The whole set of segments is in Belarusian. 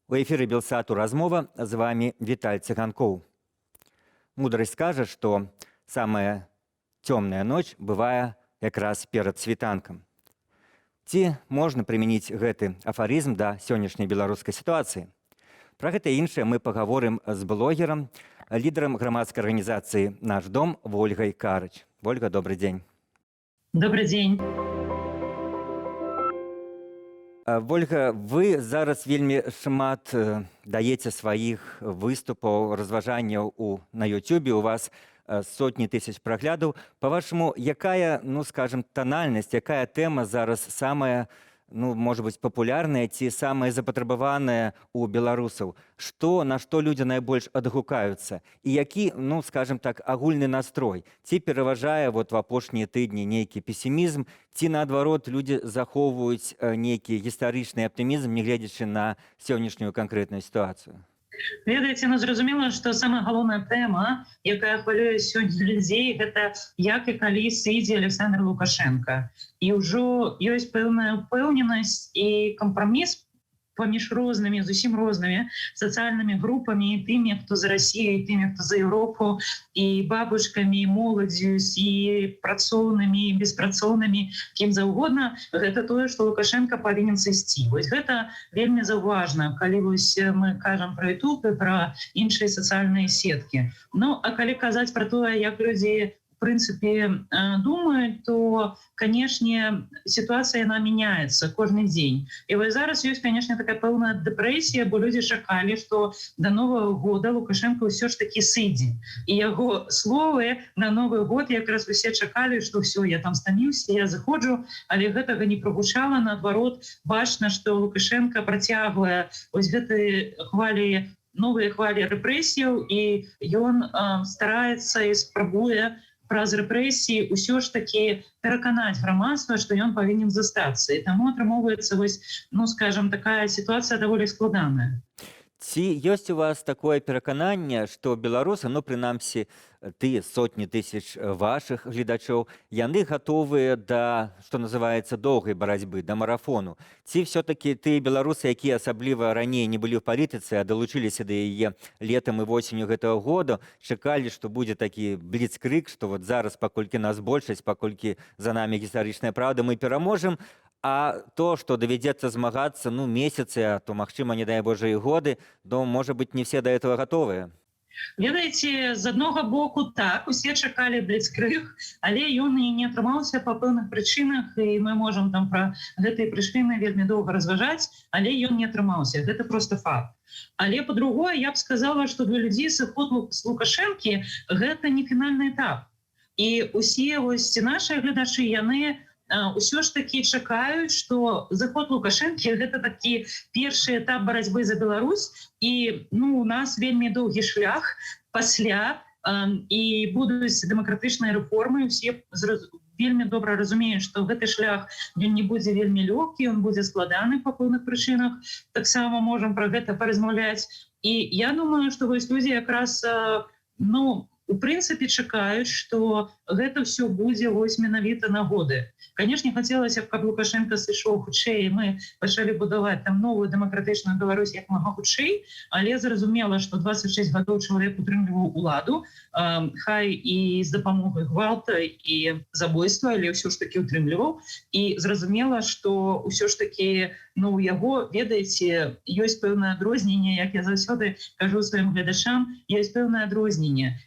У эфіры Белсату размова, з вами Віталь Цыганкоў. Мудрасць кажа, што самая цёмная ноч бывае якраз перад світанкам. Ці можна прымяніць гэты афарызм да сённяшняй беларускай сітуацыі? Пра гэта і іншае мы пагаворым з блогерам, лідарам грамадскай арганізацыі «Наш дом» Вольгай Карыч. Вольга, добрый дзень. Добрый дзень. Вольга, вы зараз вельмі шмат даеце сваіх выступаў, разважанняў на YouTube, у вас сотні тысяч праглядаў. Па-вашаму, якая, скажем, танальнасць, якая тэма зараз самая, можа быць, папулярная ці самая запатрабаваная у беларусаў? На што людзі найбольш адгукаюцца? І які, скажем так, агульны настрой? Ці пераважае в апошнія тыдні нейкі песімізм, ці наадварот людзі захоўваюць нейкі гістарычны аптымізм, не гледзячы на сённяшнюю канкрэтную сітуацыю? Ведаеце, зразумела, што самая галоўная тэма, якая хвалюе сёння людзей, гэта як і калі сыдзе Александр Лукашенко. І ўжо ёсць пэўная ўпэўненасць і кампраміс паміж рознымі, зусім рознымі сацыяльнымі групамі, і тымі, хто за Расію, і тымі, хто за Еўропу, і бабушкамі, і моладзю, і працоўнымі, і беспрацоўнымі, кім заўгодна, гэта тое, што Лукашенко павінен сысці. Вось гэта вельмі заўважна, калі мы кажам пра YouTube і пра іншыя сацыяльныя сеткі. А калі казаць пра тое, як людзі в принципе думают, то, конечно, ситуация она меняется каждый день. И вот зараз есть, конечно, такая полная депрессия, бо люди чакали, что до Нового года Лукашенко все ж таки сыдзе. И его словы на Новый год как раз все чакали, что все, я там стаміўся, я заходжу, але гэтага не прогучала, наадварот, бачна, что Лукашенко працягвае вось гэты новые хвалі рэпрэсіяў, і ён стараецца і спрабуе праз рэпрэсіі ўсё ж такі пераканаць грамадства, што ён павінен застацца. І таму атрымоўваецца скажем, такая сітуацыя даволі складаная. Ці ёсць у вас такое перакананне, што беларусы, прынамсі, ты сотні тысяч вашых гледачоў, яны гатовыя да, што называецца, доўгай барацьбы, да марафону? Ці все-таки ты беларусы, якія асабліва раней не былі ў палітыцы, а далучыліся да яе летам і восенню гэтага года, чакалі, што будзе такі бліцкрык, што зараз, паколькі нас большасць, паколькі за намі гістарычная праўда, мы пераможам, а то, што давядзецца змагацца, месяцы, а то, магчыма, не дай Божа, і годы, то, можа быць, не все да этого гатовыя. Ведаеце, з аднога боку так, усе чакалі бліцкрыг, але ён і не атрымаўся па пэўных прычынах, і мы можам там пра гэтыя прычыны вельмі доўга разважаць, але ён не атрымаўся, гэта просто факт. Але па-другое, я б сказала, што для людзей сыход з Лукашэнкі гэта не фінальны этап. І усе нашыя гледачы, яны ўсё ж такі чакаюць, што заход Лукашэнкі гэта такі першы этап барацьбы за Беларусь, і у нас вельмі доўгі шлях пасля, і будуць дэмакратычныя рэформы. Усе вельмі добра разумеюць, што гэты шлях ён не будзе вельмі лёгкі, ён будзе складаны па пэўных прычынах. Таксама можам пра гэта паразмаўляць. І я думаю, што людзі якраз у прынцыпе чакаюць, што гэта ўсё будзе менавіта на годы. Конечно, хацелася б, каб Лукашенко сышоў хутчэй, мы пачалі будаваць там новую дэмакратычную Беларусь як мага хутчэй, але зразумела, што 26 гадоў чалавек утрымліваў уладу, хай і з дапамогай гвалта і забойства, але ўсё ж такі утрымліваў. І зразумела, што ўсё ж такі у яго, ведаеце, ёсць пэўнае адрозненне, як я заўсёды кажу сваім гледачам, ёсць пэўнае адрозненне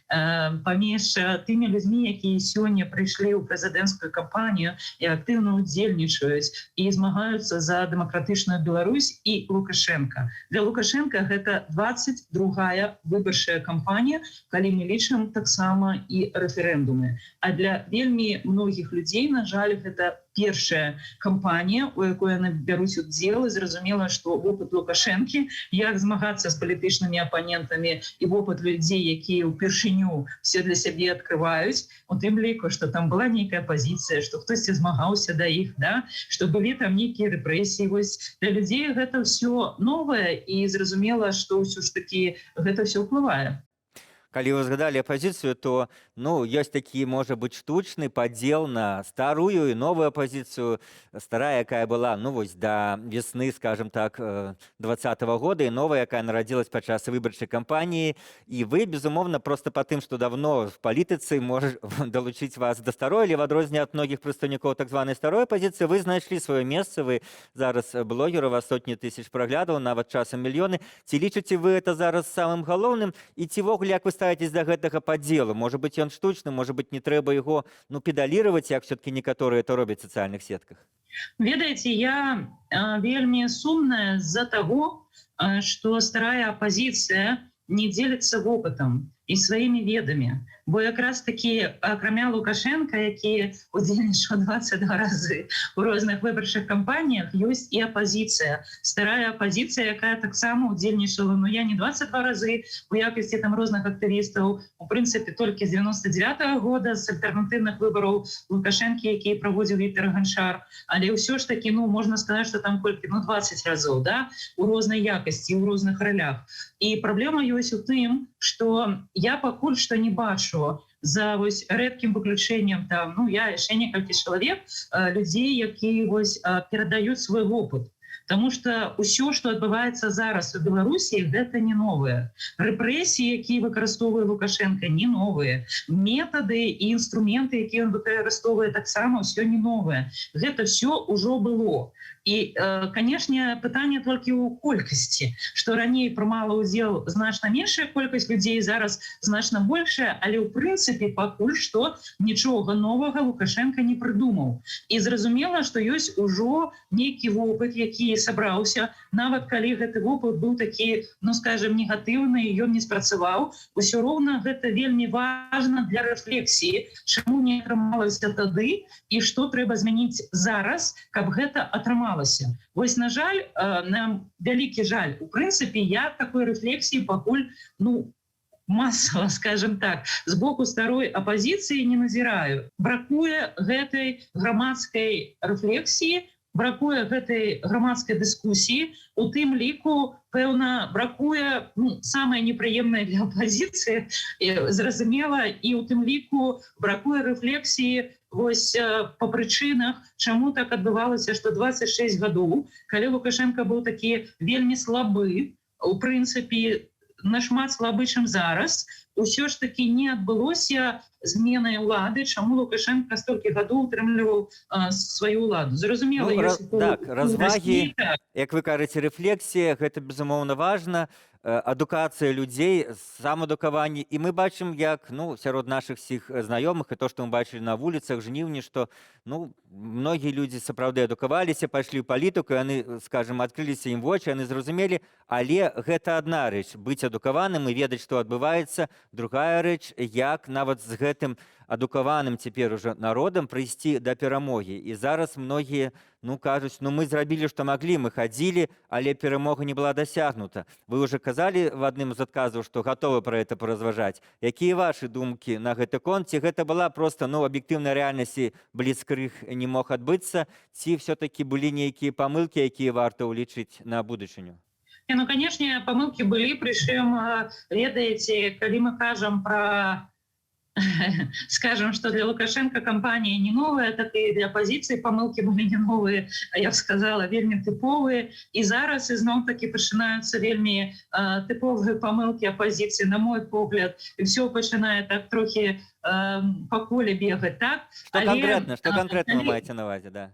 паміж тымі людзьмі, якія сёння прыйшлі ў прэзідэнцкую кампанію і актыўна ўдзельнічаюць і змагаюцца за дэмакратычную Беларусь, і Лукашенко. Для Лукашенко гэта 22-я выбарчая кампанія, калі мы лічым таксама і рэферэндумы. А для вельмі многіх людзей, на жаль, гэта першая кампанія, у якой яны бяруць удзел, і зразумела, што вопыт Лукашэнкі, як змагацца з палітычнымі апанентамі, і вопыт людзей, якія ўпершыню все для сябе адкрываюць, у тым ліку, што там была нейкая пазіцыя, што хтосьці змагаўся да іх, што былі там нейкія рэпрэсіі. Для людзей гэта ўсё новае, і зразумела, што ўсё ж такі гэта ўсё ўплывае. Калі вы згадалі апазіцыю, то ну ёсць такі можа быць штучны падзел на старую і новую апазіцыю. Старая, якая была ну вось да весны, скажем так, 2020 года, і новая, якая нарадзілась падчас выбарчай кампаніі. І вы, безумоўна, просто па тым, што давно в палітыцы можа далучыць вас да старой, але в адрозненне ад многіх прадстаўнікоў так званай старой апазіцыі, вы знайшлі сваё месца, вы зараз блогер, у вас сотні тысяч праглядаў, нават часам мільёны. Ці лічыце вы это зараз самым галоўным, і ці ввогуле як вы ставитесь до гэтага падзелу? Можа быць, ён штучны, можа быць, не трэба яго ну педалировать, як все-таки некаторыя это робяць в социальных сетках? Ведаеце, я вельмі сумная з-за таго, што старая апазіцыя не дзеліцца вопытам і сваімі ведамі. Бо якраз такі, акрамя Лукашенка, які удзельнічаў 22 разы у розных выбарчых кампаніях, ёсць і апазіцыя. Старая апазіцыя, якая таксама удзельнічала, ну я не 22 разы у якасці там розных актывістаў, у прынцыпе, толькі з 99-го года, з альтэрнатыўных выбараў Лукашэнкі, які праводзіў Віктор Ганчар. Але ўсё ж такі, ну, можна сказаць, што там колькі, ну, 20 разоў, да, у рознай якасці, у розных ролях. І праблема ёсць у тым, што я пакуль што не бачу за вось рэдкім выключэннем там, ну, я яшчэ некалькі чалавек, людзей, якія вось перадаюць свой вопыт. Таму што ўсё, што адбываецца зараз у Беларусі, гэта не новае. Рэпрэсіі, якія выкарыстоўвае Лукашенко, не новыя. Метады і інструменты, якія ён выкарыстоўвае, таксама ўсё не новае. Гэта ўсё ўжо было. І, канешне, пытанне толькі ў колькасці, што раней прымала ўдзел значна меншая колькасць людзей, зараз значна большая, але ў прынцыпе пакуль што нічога новага Лукашенко не прыдумаў. І зразумела, што ёсць ужо нейкі вопыт, які сабраўся, нават калі гэты вопыт быў такі, ну, скажем, негатыўны, і ён не спрацаваў, усё роўна гэта вельмі важна для рэфлексіі, чаму не атрымалася тады і што трэба змяніць зараз, каб гэта атрымалася. Вось, на жаль, нам вялікі жаль. У прынцыпе, я такой рэфлексіі пакуль, ну, масава, скажем так, з боку старой апазіцыі не назіраю. Бракуе гэтай грамадскай рэфлексіі, бракуе гэтай грамадскай дыскусіі, у тым ліку, пэўна, бракуе, ну, самае непрыемнае для апазіцыі, зразумела, і у тым ліку бракуе рэфлексіі вось па прычынах, чаму так адбывалася, што 26 гадоў, калі Лукашенко быў такі вельмі слабы, у прынцыпе, нашмат слабы, чым зараз, усё ж такі не адбылося зменай улады, чаму Лукашенко столькі гадоў утрымліваў сваю ўладу. Зразумела, так, развагі, як вы кажаце, рэфлексія, гэта безумоўна важна, адукацыя людзей, самаадукаванне. І мы бачым, як ну, сярод нашых всіх знаёмых, і то, што мы бачылі на вуліцах, жніўні, што ну, многія людзі сапраўды адукаваліся, пайшлі ў палітыку, яны, скажем, адкрыліся ім вочы, яны зразумелі, але гэта адна рэч, быць адукаваным і ведаць, што адбываецца. Другая рэч, як нават з гэтым адукаваным цяпер ужо народам прыйсці да перамогі. І зараз многія ну, кажуць, ну мы зрабілі, што маглі, мы хадзілі, але перамога не была дасягнута. Вы уже казалі в адным з адказаў, што гатовы пра гэта паразважаць. Якія вашы думкі на гэты конт? Ці гэта была проста ну, аб'ектыўнай рэальнасці, бліцкрыг не мог адбыцца, ці все-таки былі нейкія памылкі, якія варта ўлічыць на будучыню? Ну, канешне, памылкі былі, прычым, ведаеце, калі мы кажам пра скажем, что для Лукашенко кампания не новая, так и для оппозиции памылки были не новые, а я бы сказала, вельмі тыповые. И зараз ізноў-таки пачынаюцца вельмі тыповыя памылки оппозиции, на мой погляд. И все пачынае так трохи по поле бегать, так? Что конкретно вы маеце на увазе, да?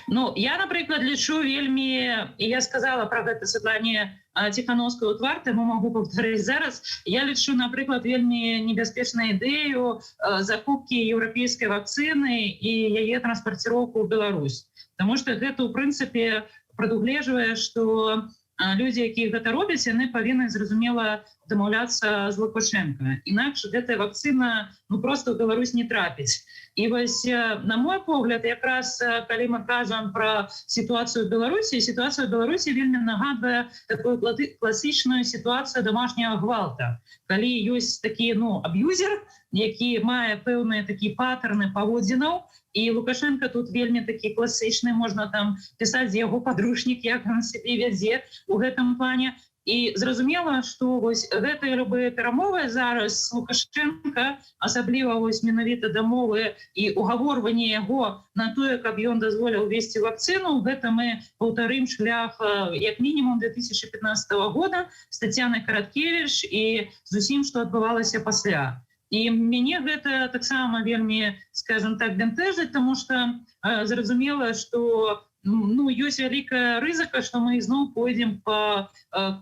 Ну, я, напрыклад, лічу вельмі, і я сказала пра гэта Светлане Тихановскай у твар, таму магу паўтарыць зараз. Я лічу, напрыклад, вельмі небяспечную ідэю закупкі еўрапейскай вакцыны і яе транспарціроўку ў Беларусь. Таму што гэта, у прынцыпе, прадугледжвае, што людзі, якія гэта робяць, яны павінны, зразумела, дамаўляцца з Лукашенко. Інакш гэтая вакцына ну, проста ў Беларусь не трапіць. І вось, на мой погляд, якраз, калі мы кажам пра сітуацыю ў Беларусі, сітуацыя ў Беларусі вельмі нагадвае такую класічную сітуацыю домашняга гвалта. Калі ёсць такі, ну, аб'юзер, які мае пэўныя такі паттерны паводзінаў, і Лукашенко тут вельмі такі класічны, можна там пісаць з яго падручнік, як ён сябе вядзе ў гэтым плане. І зразумела, што вось гэтыя любыя перамовы зараз з Лукашенко, асабліва вось менавіта дамовы і угаворванне яго на тое, каб ён дазволіў весці вакцыну, гэта мы паўтарым шлях як мінімум 2015 года з Тацянай Караткевіч і з усім, што адбывалася пасля. І мяне гэта таксама вельмі, скажем так, бянтэжыць, таму што зразумела, што ёсць вялікая рызыка, што мы ізноў пойдзем па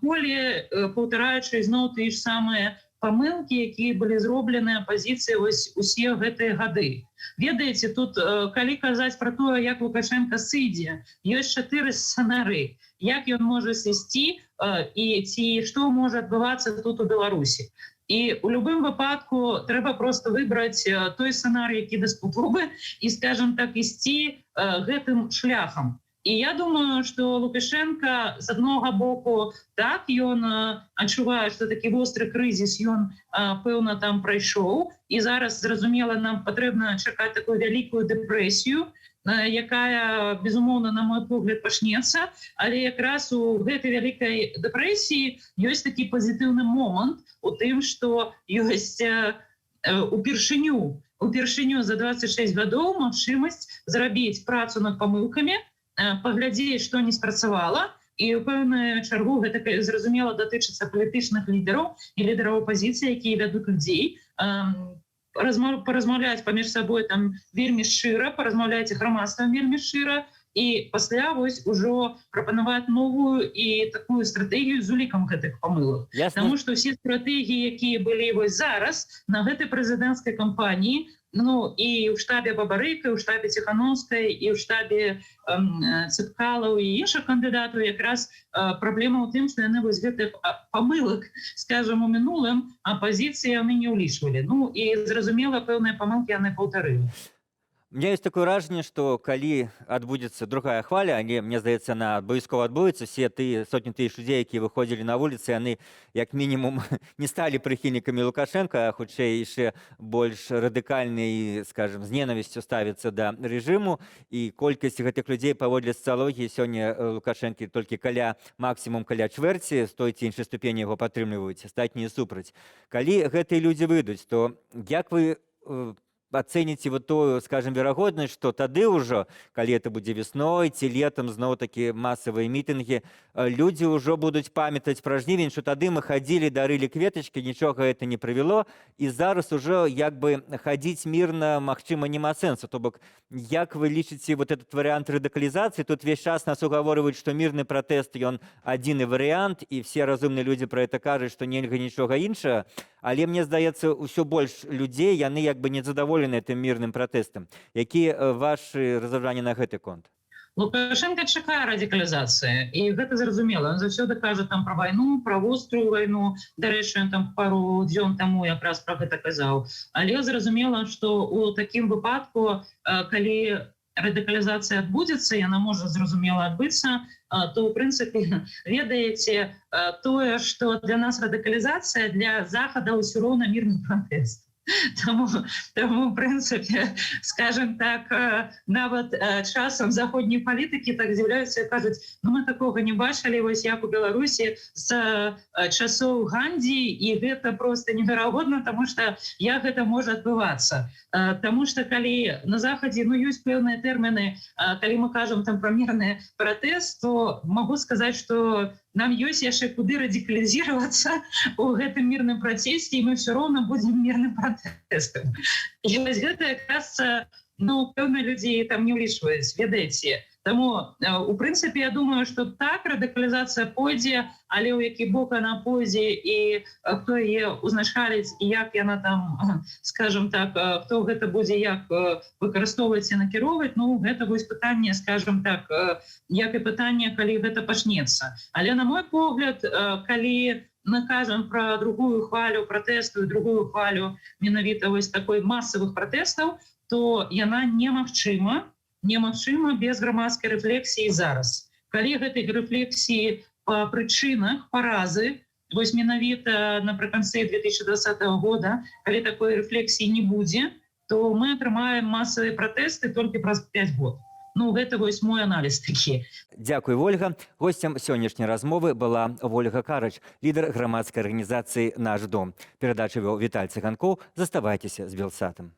коле, паўтараючы ізноў тыя ж самыя памылкі, якія былі зроблены апазіцыяй вось усе гэтыя гады. Ведаеце, тут, калі казаць пра тое, як Лукашенко сыдзе, ёсць 4 сцэнары, як ён можа сысці і ці што можа адбывацца тут у Беларусі. І у любым выпадку трэба просто выбраць той сцэнарый, які даспутовы, і, скажем так, ісці гэтым шляхам. І я думаю, што Лукашенко з аднога боку, так, ён адчувае, што такі востры крызіс ён, пэўна, там прайшоў, і зараз, зразумела, нам патрэбна чакаць такую вялікую дэпрэсію, якая, безумоўна, на мой погляд, пачнецца, але якраз у гэтай вялікай дэпрэсіі ёсць такі пазітыўны момант у тым, што ёсць упершыню за 26 гадоў магчымасць зрабіць працу над памылкамі, паглядзець, што не спрацавала, і ў пэўную чаргу гэта, зразумела, датычыцца палітычных лідараў і лідараў апазіцыі, якія вядуць людзей, паразмаўляць паміж сабой там вельмі шчыра, паразмаўляць грамадствам вельмі шчыра, і пасля вось ужо прапанаваць новую і такую стратэгію з улікам гэтых памылак. Таму што ўсе стратэгіі, якія былі вось зараз на гэтай прэзідэнцкай кампаніі, і ў штабе Бабарыка, і ў штабе Ціхановскай, і ў штабе Цыпкалаў і іншых кандыдатаў, якраз праблема ў тым, што яны вось гэтых памылак, скажам, у мінулым апазіцыі яны не ўлічвалі. І, зразумела, пэўныя памылкі яны паўтарылі. У меня есть такое ражанне, што калі адбудзецца другая хваля, але, мне здаецца, она абавязкова адбудзецца, все тыя сотні тысяч людзей, якія выходзілі на вуліцы, яны як мінімум не сталі прыхільнікамі Лукашенка, а хутчэй яшчэ больш радыкальна і, скажем, з ненавісцю ставіцца да рэжыму, і колькасць гэтых людзей паводле сацыялогіі сёння Лукашэнкі толькі максімум каля чвэрці, з той ці іншай ступені яго падтрымліваюць, астатнія супраць. Калі гэтыя людзі выйдуць, то як вы ацэніце вот тую, скажем, верагоднасць, што тады ўжо, калі это будзе весной ці летам, зноў-такі масавыя мітынгі, людзі ўжо будуць памятаць пра жнівень, што тады мы хадзілі, дарылі кветачкі, нічога гэта не прывяло, і зараз ужо як бы хадзіць мірна, магчыма, няма сэнсу. То бок, як вы лічыце вот этот варыянт радыкалізацыі? Тут весь час нас угаворваюць, што мірны пратэст, ён адзіны варыянт, і все разумныя людзі пра гэта кажуць, што нельга нічога іншага, але мне здаецца, ўсё больш людзей, яны як бы незадаволены гэтым мірным пратэстам. Якія вашы разважанні на гэты конт? Лукашенко чакае радыкалізацыі, і гэта зразумела. Ён заўсёды кажа там пра вайну, пра вострую вайну. Дарэчы, ён там пару дзён таму якраз пра гэта казаў. Але зразумела, што ў такім выпадку, калі радыкалізацыя адбудзецца, яна можа, зразумела, адбыцца, то, ў прынцыпе, ведаеце, тое, што для нас радыкалізацыя, для Захада ўсё роўна мірны пратэст. Таму, в прынцыпе, скажем так, нават часам заходнія палітыкі так з'яўляюцца і кажуць, мы такога не бачылі, вось як у Беларусі з часоў Гандзі, і гэта проста неверагодна, таму што як гэта можа адбывацца. Таму што калі на Захадзе ёсць пэўныя тэрміны, калі мы кажам там пра мірны пратэст, то магу сказаць, што нам ёсць яшчэ куды радыкалізіравацца у гэтым мірным пратэсце, і мы ўсё роўна будзем мірным пратэстам. І вось гэта якраз, пэўна людзей там не ўлічваюць, ведаеце. Таму, у прынцыпе, я думаю, што так, радыкалізацыя пойдзе, але ў які бок яна пойдзе, і хто яе ўзначаліць, і як яна там, скажем так, хто гэта будзе як выкарыстоўваць і накіроўваць, гэта вось пытанне, скажем так, як і пытанне, калі гэта пачнецца. Але, на мой погляд, калі мы кажам пра другую хвалю пратэсту, другую хвалю менавіта вось такой масавых пратэстаў, то яна немагчыма без грамадскай рэфлексіі зараз. Калі гэтай рэфлексіі па прычынах паразы, вось менавіта напрыканцы 2020 года, калі такой рэфлексіі не будзе, то мы атрымаем масавыя пратэсты толькі праз 5 год. Ну гэта вось мой аналіз такі. Дзякуй, Вольга. Гостцем сённяшняй размовы была Вольга Карач, лідар грамадскай арганізацыі «Наш дом». Перадачу вёў Віталь Цыганкоў. Заставайцеся з Белсатам.